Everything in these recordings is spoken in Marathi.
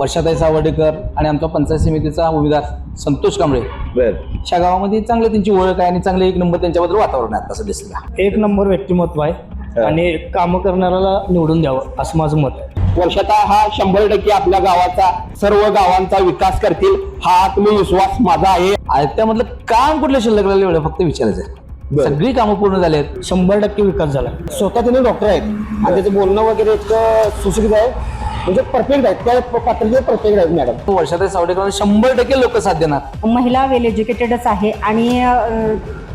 वर्षाताई सावर्डेकर आणि आमचा पंचायत समितीचा उमेदवार संतोष कांबळे ह्या गावामध्ये चांगले त्यांची ओळख आहे आणि चांगले एक नंबर त्यांच्याबद्दल वातावरण आहे असं दिसलं. एक नंबर व्यक्तिमत्व आहे आणि काम करणाऱ्याला निवडून द्यावं असं माझं मत आहे. वर्षाताई हा 100% आपल्या गावाचा सर्व गावांचा विकास करतील हा आत्मविश्वास माझा आहे. त्यामधलं काम कुठल्या शिल्लक राहिलं एवढं फक्त विचारायचं आहे. सगळी कामं पूर्ण झाली आहेत. 100% विकास झाला. स्वतः त्यांनी डॉक्टर आहेत आणि त्याचं बोलणं वगैरे इतकं सुशिक्षित आहे म्हणजे परफेक्ट आहेत. त्या पात्रते परफेक्ट आहेत मॅडम. वर्षाताई सावर्डेकर 100% लोक साथ देणार. महिला वेल एज्युकेटेडच आहे आणि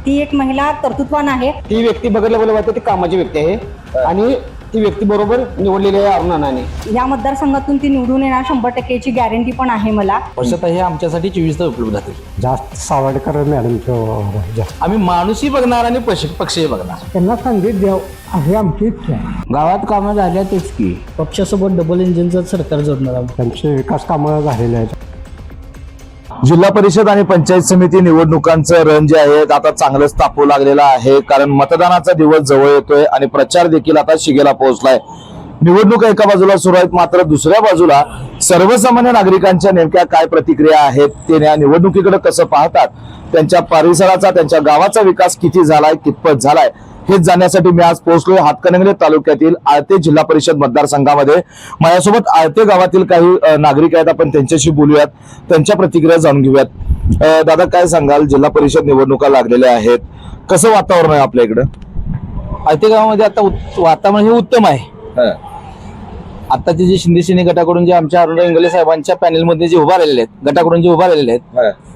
ती एक महिला कर्तृत्वान आहे. ती व्यक्ती बघायला बोलत वाटतं ती कामाची व्यक्ती आहे आणि ती व्यक्ती बरोबर निवडलेली आहे अरुणाने. या मतदारसंघातून ती निवडून येणार 100%ची गॅरंटी पण आहे मला. वर्षाताई हे आमच्यासाठी 24 तास उपलब्ध राहतील. जास्त सावर्डेकर मॅडमच्या आम्ही माणूसही बघणार आणि पक्षही बघणार. त्यांना संगीत द्याव अशी आमची इच्छा आहे. गावात कामं झाल्यातच की पक्षासोबत डबल इंजिनचं सरकार जोडणार आहोत. त्यांचे विकास कामं झालेले आहेत. जिल्हा परिषद आणि पंचायत समिती निवडणुकांचं रण जे आहे आता चांगलंच तापू लागलेलं आहे, कारण मतदानाचा दिवस जवळ येतोय आणि प्रचार देखील आता शिगेला पोहोचलाय. निवडणूक एका बाजूला सुरू आहेत, मात्र दुसऱ्या बाजूला सर्वसामान्य नागरिकांच्या नेमक्या काय प्रतिक्रिया आहेत, ते या निवडणुकीकडे कसं पाहतात, त्यांच्या परिसराचा त्यांच्या गावाचा विकास किती झालाय, कितपत झालाय हेच जाणण्यासाठी मी आज पोहोचलोय हातकणंगले तालुक्यातील आळते जिल्हा परिषद मतदारसंघामध्ये. माझ्यासोबत आळते गावातील काही नागरिक आहेत, आपण त्यांच्याशी बोलूयात, त्यांच्या प्रतिक्रिया जाणून घेऊयात. दादा काय सांगाल, जिल्हा परिषद निवडणुका लागलेल्या आहेत, कसं वातावरण आहे आपल्या इकडं? आळते गावामध्ये आता वातावरण हे उत्तम आहे. आताचे जे शिंदे सेने गटाकडून जे आमच्या अरुण इंगले साहेबांच्या पॅनेलमध्ये जे उभा राहिलेले आहेत, गटाकडून जे उभा राहिलेले आहेत,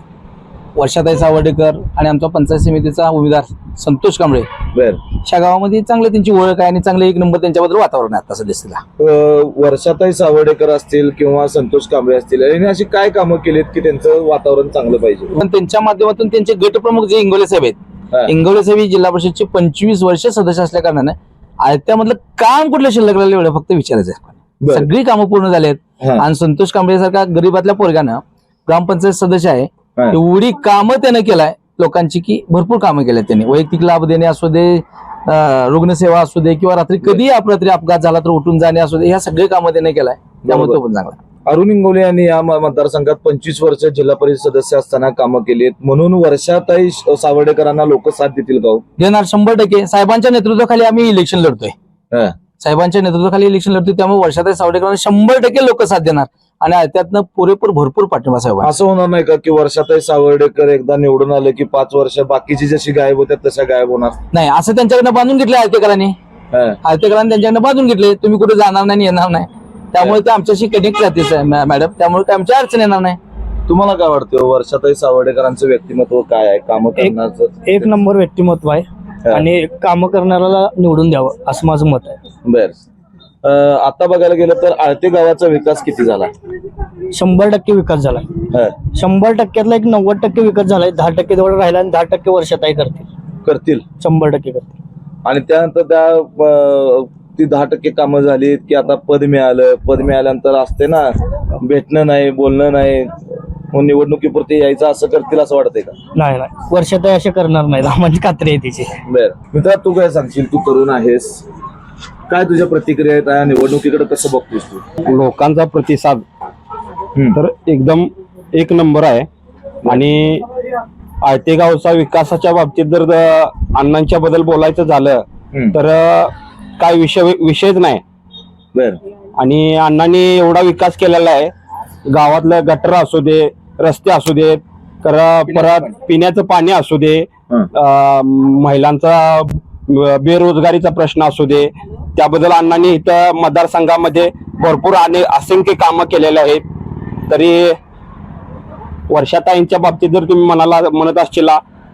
वर्षाताई सावर्डेकर आणि आमचा पंचायत समितीचा उमेदवार संतोष कांबळे ह्या गावामध्ये चांगले त्यांची ओळख आहे आणि चांगले एक नंबर त्यांच्याबद्दल वातावरण आहे असं दिसलं. वर्षाताई सावर्डेकर असतील किंवा संतोष कांबळे असतील, यांनी अशी काय कामं केलीत की त्यांचं वातावरण चांगलं पाहिजे? पण त्यांच्या माध्यमातून त्यांचे गटप्रमुख जे इंगोले साहेब आहेत, इंगोले साहेब ही जिल्हा परिषदचे 25 वर्ष सदस्य असल्या कारणाने आयत्यामधलं काम कुठल्या शिल्लक राहिलं एवढं फक्त विचारायचं आहे. सगळी कामं पूर्ण झाली आहेत आणि संतोष कांबळे सारख्या गरीबातल्या पोरगानं ग्रामपंचायत सदस्य आहे, एवढी कामं त्यानं केलाय लोकांची की भरपूर कामं केल्यात त्यांनी. वैयक्तिक लाभ देणे असू दे, रुग्णसेवा असू दे, किंवा रात्री कधी अपरात्री अपघात झाला तर उठून जाणे असू दे, ह्या सगळे कामं त्याने केलाय. त्यामुळे तो पण चांगला. अरुण इंगोले यांनी या मतदारसंघात 25 वर्ष जिल्हा परिषद सदस्य असताना कामं केलीत, म्हणून वर्षाताई सावर्डेकरांना लोक साथ देतील का? देणार 100%. साहेबांच्या नेतृत्वाखाली आम्ही इलेक्शन लढतोय. साहेबांच्या नेतृत्वाखाली इलेक्शन लढतोय, त्यामुळे वर्षाताई सावर्डेकरांना 100% लोक साथ देणार आणि त्यातनं पुरेपूर भरपूर पाठिंबा साहेब. असं होणार नाही का की वर्षाताई सावर्डेकर एकदा निवडून आले की 5 वर्ष बाकीची जशी गायब होत्या तशा गायब होणार नाही? असं त्यांच्याकडनं बांधून घेतले आळतेकरांनी. आळतेकरांनी त्यांच्याकडनं बांधून घेतले, तुम्ही कुठे जाणार नाही येणार नाही, त्यामुळे ते आमच्याशी कनेक्ट राहते मॅडम, त्यामुळे काय आमची अडचण येणार नाही. तुम्हाला काय वाटतं वर्षाताई सावर्डेकरांचं व्यक्तिमत्व काय आहे? काम करण्याचं एक नंबर व्यक्तिमत्व आहे आणि काम करणाऱ्याला निवडून द्यावं असं माझं मत आहे. बर, आता बघायला गेलं तर आळते गावाचा विकास किती झाला? 100% विकास झाला. 100%तला एक 90% विकास झालाय. 10% जवळ राहिला आणि 10% वर्षाताई करतील. 100% करतील. आणि त्यानंतर ती 10% कामं झाली की आता पद मिळाल्यानंतर असते ना, भेटणं नाही, बोलणं नाही, निवडणुकीपुरती यायचं असं करतील असं वाटतंय का? नाही, वर्षाताई असे करणार नाही, आम्हाला खात्री आहे तिची. बर मित्रा, तू काय सांगशील? तू तरुण आहेस, काय तुझ्या प्रतिक्रिया आहेत? या निवडणुकीकडे कसं बघतोस तू? लोकांचा प्रतिसाद तर एकदम एक नंबर आहे आणि आळते गावचा विकासाच्या बाबतीत जर अण्णांच्या बद्दल बोलायचं झालं तर काय विषयच नाही. बर, आणि अण्णांनी एवढा विकास केलेला आहे, गावातलं गटर असू दे, रस्ते असू देत, परत पिण्याचं पाणी असू दे, महिलांचा बेरोजगारीचा प्रश्न असू दे, त्याबद्दल अण्णांनी इथं मतदारसंघामध्ये भरपूर असंख्य कामं केलेले आहेत. तरी वर्षाताईंच्या बाबतीत जर तुम्ही म्हणत असशील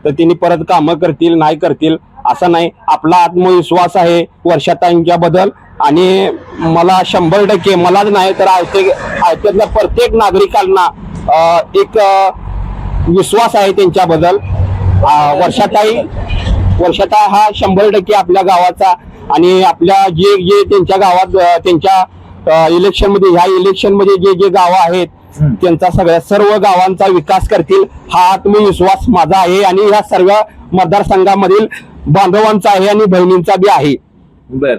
तर तिने परत कामं करतील नाही करतील असं नाही. आपला आत्मविश्वास आहे वर्षाताईंच्या बद्दल आणि मला 100%, मलाच नाही तर आळत्यातल्या प्रत्येक नागरिकांना एक विश्वास आहे त्यांच्याबद्दल. वर्षाताई हा 100% आपल्या गावाचा आणि आपल्या जे त्यांच्या गावात त्यांच्या इलेक्शन मध्ये, ह्या इलेक्शन मध्ये जे गावं आहेत त्यांचा सर्व गावांचा विकास करतील हा आत्मविश्वास माझा आहे आणि ह्या सर्व मतदारसंघामधील बांधवांचा आहे आणि बहिणींचा बी आहे. बर,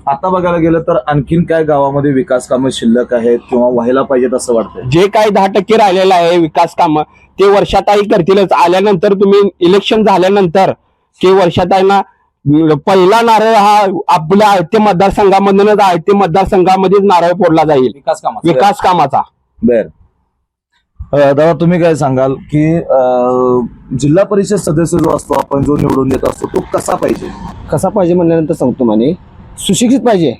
आता बघायला गेलं तर आणखीन काय गावामध्ये विकास कामं शिल्लक आहेत किंवा व्हायला पाहिजेत असं वाटतंय? जे काही 10% राहिलेलं आहे विकास कामं ते वर्षाताई करतीलच. आल्यानंतर तुम्ही इलेक्शन झाल्यानंतर की वर्षाताईंना पहिला नारळ हा आपल्या आयते मतदारसंघामधूनच आयते मतदारसंघामध्येच नारळ फोडला जाईल विकास कामाचा. बर दादा तुम्ही काय सांगाल की जिल्हा परिषद सदस्य जो असतो आपण जो निवडून देत असतो तो कसा पाहिजे? कसा पाहिजे म्हणल्यानंतर सांगतो माने, सुशिक्षित पाहिजे,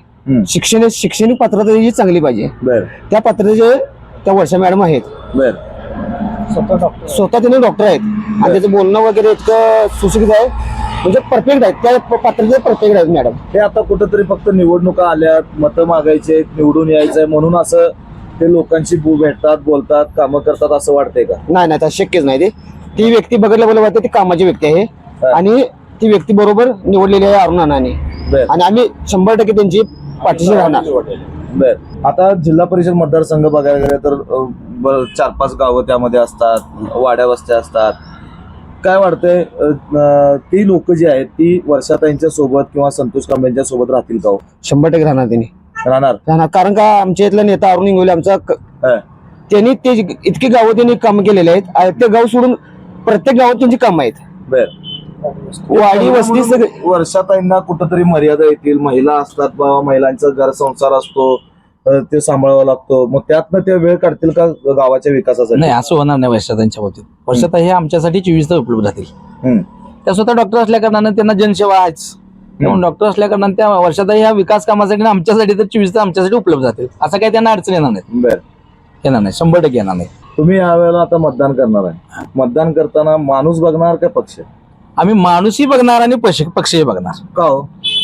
शैक्षणिक पात्रता त्याची चांगली पाहिजे. बर त्या पात्रतेचे त्या वर्षा मॅडम आहेत, बर स्वतः त्यांनी डॉक्टर आहेत आणि त्याचं बोलणं वगैरे इतकं सुशिक्षित आहे, म्हणजे परफेक्ट आहेत, त्या पात्रते परफेक्ट आहेत मॅडम. हे आता कुठंतरी फक्त निवडणुका आल्यात, मतं मागायचे, निवडून यायचंय म्हणून असं ते लोकांशी भेटतात, बोलतात, कामं करतात असं वाटतंय का? नाही नाही, तसं शक्यच नाही. ती व्यक्ती बघितल्या बोलत वाटते ती कामाची व्यक्ती आहे आणि ती व्यक्ती बरोबर निवडलेली आहे अरुण अण्णांनी, आणि आम्ही 100% त्यांची पाठीशी राहणार. बर आता जिल्हा परिषद मतदारसंघ बघायला गेले तर 4-5 गावं त्यामध्ये असतात, वाड्या वस्त्या असतात. काय वाटतंय ती लोक जी आहेत ती वर्षाताईंच्या सोबत किंवा संतोष कांबळेंच्या सोबत राहतील का? 100% राहणार त्यांनी, राहणार. कारण का आमच्या इथला नेता अरुण इंगोले आमचा त्यांनी ते इतकी गावं त्यांनी काम केलेले आहेत, ते गाव सोडून प्रत्येक गावात त्यांची काम आहेत. बर वाडी वस्ती सगळी वर्षाताईंना कुठंतरी मर्यादा येतील, महिला असतात बाबा, महिलांचा घर संसार असतो ते सांभाळावा लागतो, मग त्यातनं ते वेळ काढतील का गावाच्या विकासासाठी? नाही, असं होणार नाही वर्षाताईंच्या बाबतीत. वर्षाताई हे आमच्यासाठी 24 तास उपलब्ध राहतील. त्या स्वतः डॉक्टर असल्या कारणानं त्यांना जनसेवा आहेच, म्हणून डॉक्टर असल्या कारणानं त्या वर्षाताई ह्या विकास कामासाठी आणि आमच्यासाठी तर 24 तास आमच्यासाठी उपलब्ध राहतील. असं काही त्यांना अडचण येणार नाही. बर येणार नाही, 100% येणार नाही. तुम्ही यावेळेला आता मतदान करणार आहे, मतदान करताना माणूस बघणार का पक्ष? आम्ही माणूसही बघणार आणि पक्षही बघणार. का हो?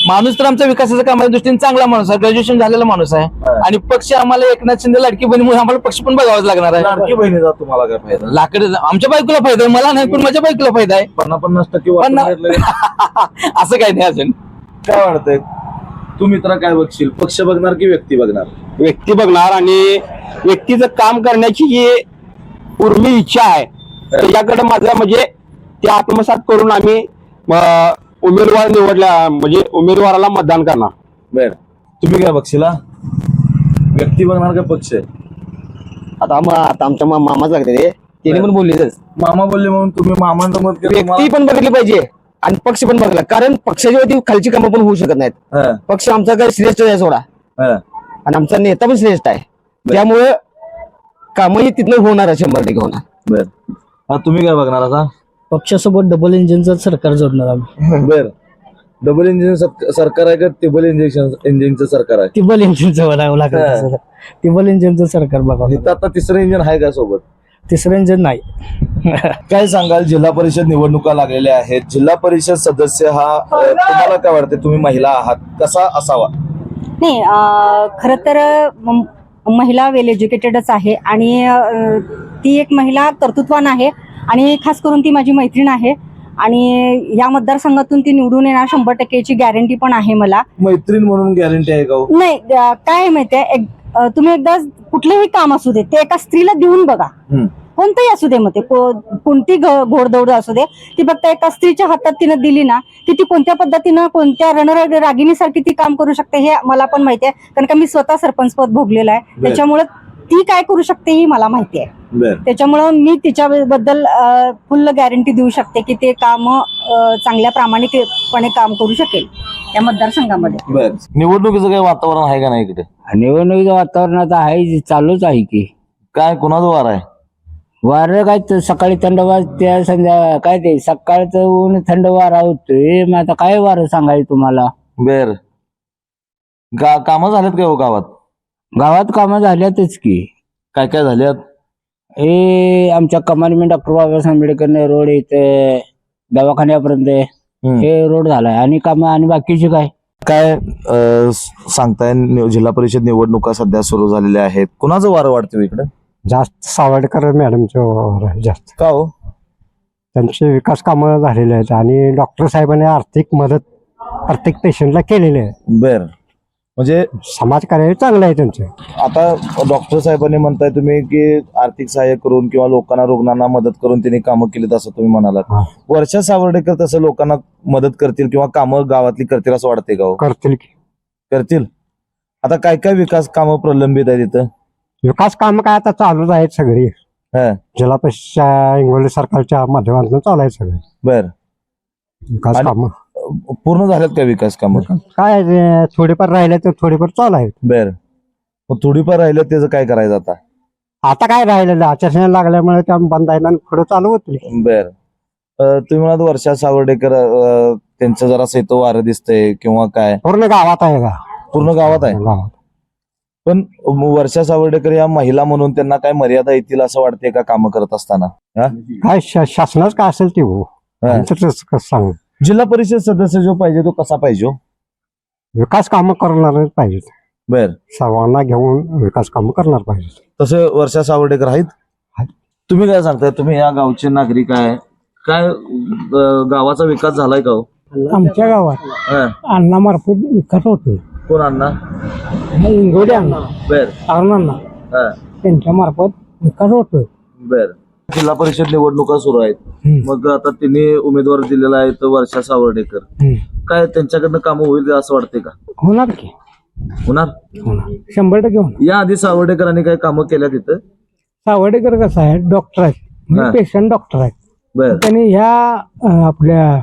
माणूस तर आमच्या विकासाच्या कामाच्या दृष्टीने चांगला माणूस आहे, ग्रॅज्युएशन झालेला माणूस आहे, आणि पक्ष आम्हाला एकनाथ शिंदे लाडकी बहिणीमुळे आम्हाला पक्ष पण बघावाच लागणार आहे. लाडकी बहिणीचा तुम्हाला काय फायदा? लाकडे आमच्या बायकोला फायदा आहे, मला नाही पण माझ्या बायकोला फायदा आहे. 50% असं काही नाही. अजून काय वाटतंय तू मित्रा, काय बघशील? पक्ष बघणार की व्यक्ती बघणार? व्यक्ती बघणार आणि व्यक्तीचं काम करण्याची जी उर्मी इच्छा आहे त्याच्याकडे माझं म्हणजे ते आत्मसात करून आम्ही उमेदवार निवडल्या म्हणजे उमेदवाराला मतदान करणार. बर तुम्ही काय बघशील? व्यक्ती बघणार का पक्ष? आता आमच्या मामाच लागते ते, त्यांनी पण बोलले, मामा बोलले म्हणून तुम्ही मामांचं मत केलं? व्यक्ती पण बघितली पाहिजे आणि पक्ष पण बघला, कारण पक्षाच्या वरती खालची कामं पण होऊ शकत नाहीत. पक्ष आमचा काय श्रेष्ठ आहे सोडा, आणि आमचा नेता पण श्रेष्ठ आहे, त्यामुळे कामही तिथनं होणार, 100% होणार. बर तुम्ही काय बघणार आता? पक्षासोबत डबल इंजिनचं सरकार जोडणार आम्ही. बर डबल इंजिन सरकार आहे का टिबल इंजिनचं सरकार आहे? टिबल इंजिनचं बनावं लागेल, टिबल इंजिनचं सरकार बघावं. इथं आता तिसरं इंजिन आहे का सोबत? तिसरं इंजिन नाही. काय सांगाल, जिल्हा परिषद निवडणुका लागलेल्या आहेत, जिल्हा परिषद सदस्य हा तुम्हाला काय वाटते, तुम्ही महिला आहात, कसा असावा? नाही, खरं तर महिला वेल एज्युकेटेडच आहे आणि ती एक महिला कर्तृत्वान आहे आणि खास करून ती माझी मैत्रीण आहे आणि या मतदारसंघातून ती निवडून येणार 100%ची गॅरंटी पण आहे मला. मैत्रीण म्हणून गॅरंटी आहे का? नाही, काय माहितीये, तुम्ही एकदा कुठलंही काम असू दे ते एका स्त्रीला देऊन बघा, कोणतंही असू दे, मग ते कोणती घोडदौड असू दे, ती फक्त एका स्त्रीच्या हातात तिनं दिली ना की ती कोणत्या पद्धतीनं कोणत्या रणरागिणीसाठी ती काम करू शकते हे मला पण माहिती आहे, कारण का मी स्वतः सरपंच पद भोगलेलं आहे. त्याच्यामुळे ती काय करू शकते ही मला माहिती आहे. त्याच्यामुळं मी तिच्याबद्दल फुल गॅरंटी देऊ शकते की ते काम चांगल्या प्रामाणिकपणे काम करू शकेल या मतदारसंघामध्ये. निवडणुकीचं काही वातावरण आहे का नाही इकडे? निवडणुकीचं वातावरण आता आहे, चालूच आहे की. काय कोणाचं वार आहे? वारं काय सकाळी थंड वाजते, संध्या काय ते सकाळचं ऊन थंड वारा होतोय, मग आता काय वारं सांगायचं तुम्हाला. बर कामं झालेत का हो गावात? गावात कामं झाल्यातच की. काय काय झाल्यात? हे आमच्या कमालमेंट डॉक्टर बाबासाहेब आंबेडकर रोड इथे दवाखान्यापर्यंत हे रोड झालाय, आणि कामं आणि बाकीची काय काय सांगताय? जिल्हा परिषद निवडणुका सध्या सुरू झालेल्या आहेत, कुणाचं वारं वाटतं इकडे? जास्त सावडकर मॅडमचे जास्त. का हो? त्यांचे विकास कामं झालेले आहेत आणि डॉक्टर साहेबांनी आर्थिक मदत प्रत्येक पेशंटला केलेली आहे. बर म्हणजे समाजकार्य चांगलं आहे त्यांचं. आता डॉक्टर साहेबांनी म्हणताय तुम्ही की आर्थिक सहाय्य करून किंवा लोकांना रुग्णांना मदत करून त्यांनी कामं केलीत असं तुम्ही म्हणालात. वर्षा सावर्डेकर तसं लोकांना मदत करतील किंवा कामं गावातली करतील असं वाटतंय का? करतील की. करतील. आता काय काय विकास कामं प्रलंबित आहे तिथं? विकास काम काय आता चालूच आहेत सगळी. हा. जिल्हा परिषदच्या हिंगोली सरकारच्या माध्यमातून चालू आहे सगळे बर. विकास आणि- काम. पूर्ण झाल्यात का विकास कामं? काय थोडेफार राहिले तर थोडेफार चालू आहेत. बर. मग थोडीफार राहिलं त्याचं काय करायचं आता? आता काय राहिलेलं आचारसंहिता लागल्यामुळे त्या बंद आहे आणि पुढे चालू होतील. बर. तुम्ही म्हणाल वर्षा सावर्डेकर त्यांचं जरा सेतो वारं दिसतंय किंवा काय? पूर्ण गावात आहे का? पूर्ण गावात आहे. गावात पण वर्षा सावर्डेकर या महिला म्हणून त्यांना काय मर्यादा येतील असं वाटते का कामं करत असताना? हा? काय शासनाच काय असेल ते हो. हा. आमचं तसं कसं सांगू. जिल्हा परिषद सदस्य जो पाहिजे तो कसा पाहिजे हो? विकास कामं करणार पाहिजेत. बर. सर्वांना घेऊन विकास कामं करणार पाहिजेत. तसे वर्षा सावर्डेकर आहेत. आहेत. तुम्ही काय सांगताय? तुम्ही या गावचे नागरिक आहे, काय गावाचा विकास झालाय का हो? आमच्या गावात हा. अन्नामार्फत विकास होतो. कोण अण्णा? इंगोडे अण्णा, बर. अरुण अण्णा हा. त्यांच्या मार्फत विकास होतोय. बर. जिल्हा परिषद निवडणुका सुरू आहेत. मग आता तिने उमेदवार दिलेला आहे तो वर्षा सावर्डेकर. काय त्यांच्याकडनं कामं होईल असं वाटते का? होणार की होणार. 100% होणार. या आधी सावर्डेकरांनी काही कामं केल्या तिथं? सावर्डेकर कसं आहे डॉक्टर आहेत, हा. पेशंट डॉक्टर आहेत. बर. त्यांनी ह्या आपल्या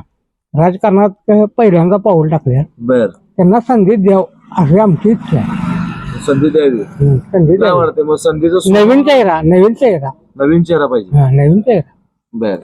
राजकारणात पहिल्यांदा पाऊल टाकल्या. बर. त्यांना संधी द्याव अशी आमची इच्छा आहे. संधी द्यावी. संधी काय द्यावी. वाटते मग संधीचं नवीन चेहरा नवीन चेहरा पाहिजे. नवीन चेहरा. बर.